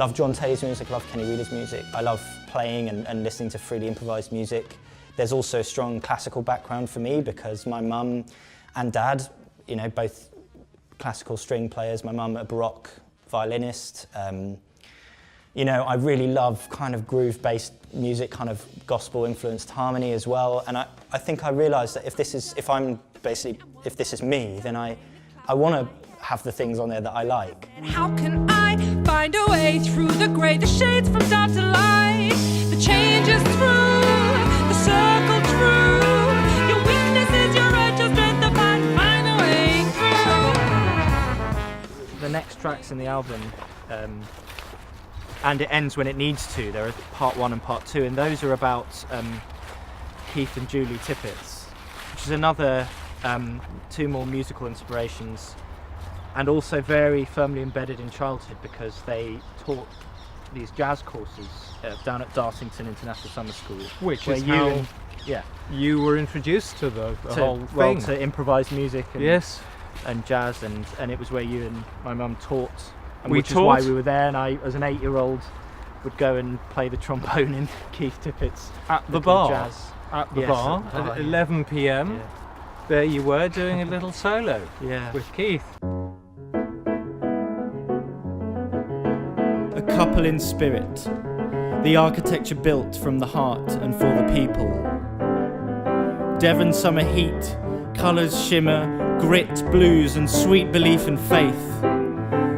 love John Taylor's music, I love Kenny Wheeler's music. I love playing and listening to freely improvised music. There's also a strong classical background for me because my mum and dad, you know, both classical string players. My mum a Baroque violinist. You know, I really love kind of groove-based music, kind of gospel-influenced harmony as well. And I think I realised that if this is me, then I want to have the things on there that I like. How can I find a way through the grey, the shades from dark to light, the changes through, the circle true, your weaknesses, your righteous strength, the find a way through. The next tracks in the album, and it ends when it needs to. There are part 1 and part 2, and those are about Keith and Julie Tippett's, which is another 2 more musical inspirations, and also very firmly embedded in childhood because they taught these jazz courses down at Dartington International Summer School. Which is how you were introduced to the whole thing. Well, to improvised music and, yes. and jazz, and it was where you and my mum taught. And We which taught? is why we were there, and I, as an 8-year-old, would go and play the trombone in Keith Tippett's At the little bar? jazz. At the Yes, bar, at the bar, at yeah. 11 p.m. Yeah. There you were doing a little solo Yeah. with Keith. A couple in spirit, the architecture built from the heart and for the people. Devon summer heat, colours shimmer, grit, blues and sweet belief and faith.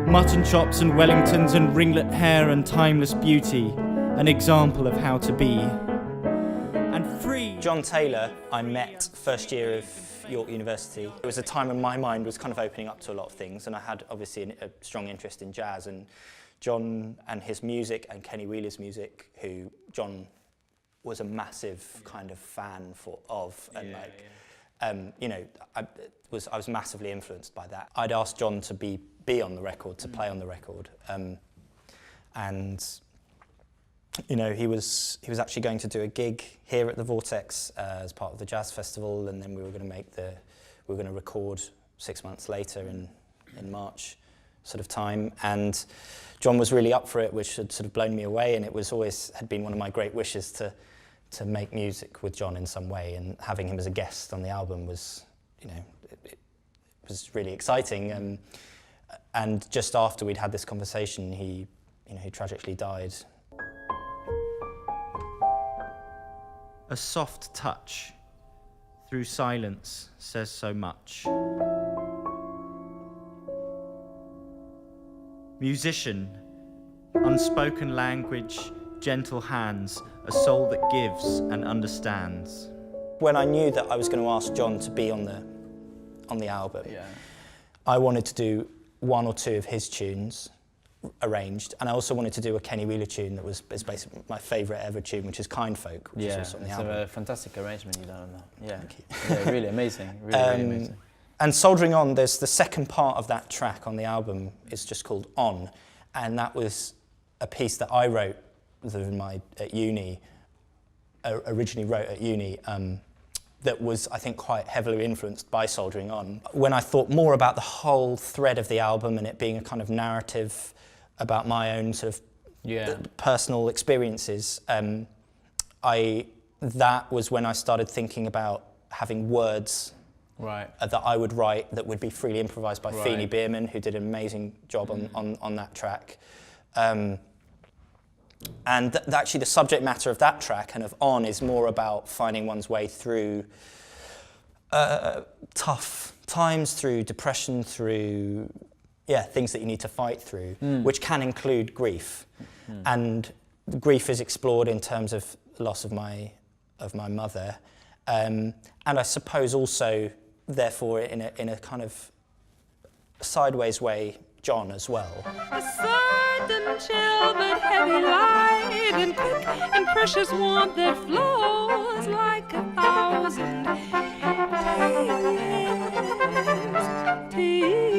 Mutton chops and Wellingtons and ringlet hair and timeless beauty, an example of how to be. And free. John Taylor, I met first year of York University. It was a time when my mind was kind of opening up to a lot of things, and I had obviously a strong interest in jazz, and John and his music and Kenny Wheeler's music, who John was a massive kind of fan of, and you know, I was massively influenced by that. I'd asked John to be on the record, to play on the record, and you know, he was actually going to do a gig here at the Vortex as part of the jazz festival, and then we were going to record 6 months later in March sort of time, and John was really up for it, which had sort of blown me away, and it was always had been one of my great wishes to make music with John in some way, and having him as a guest on the album was, you know, it was really exciting. And just after we'd had this conversation, he tragically died. A soft touch through silence says so much. Musician, unspoken language, gentle hands, a soul that gives and understands. When I knew that I was going to ask John to be on the album, I wanted to do 1 or 2 of his tunes arranged, and I also wanted to do a Kenny Wheeler tune that was basically my favourite ever tune, which is Kind Folk, which is also on the album. It's a fantastic arrangement you've done on that. Yeah, Thank you. Yeah, really amazing, really amazing. And Soldering On, there's the second part of that track on the album is just called On, and that was a piece that I wrote at uni, originally wrote at uni, that was, I think, quite heavily influenced by Soldering On. When I thought more about the whole thread of the album and it being a kind of narrative about my own sort of personal experiences, that was when I started thinking about having words that I would write that would be freely improvised by Feeny Bierman, who did an amazing job on that track. And actually the subject matter of that track and of On is more about finding one's way through tough times, through depression, through things that you need to fight through, which can include grief. And grief is explored in terms of the loss of my mother, and I suppose also, therefore, in a kind of sideways way, John as well. A sudden chill but heavy light and quick and precious warmth that flows like 1,000 tears.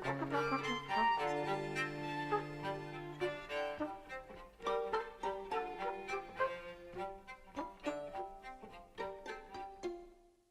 Thank you.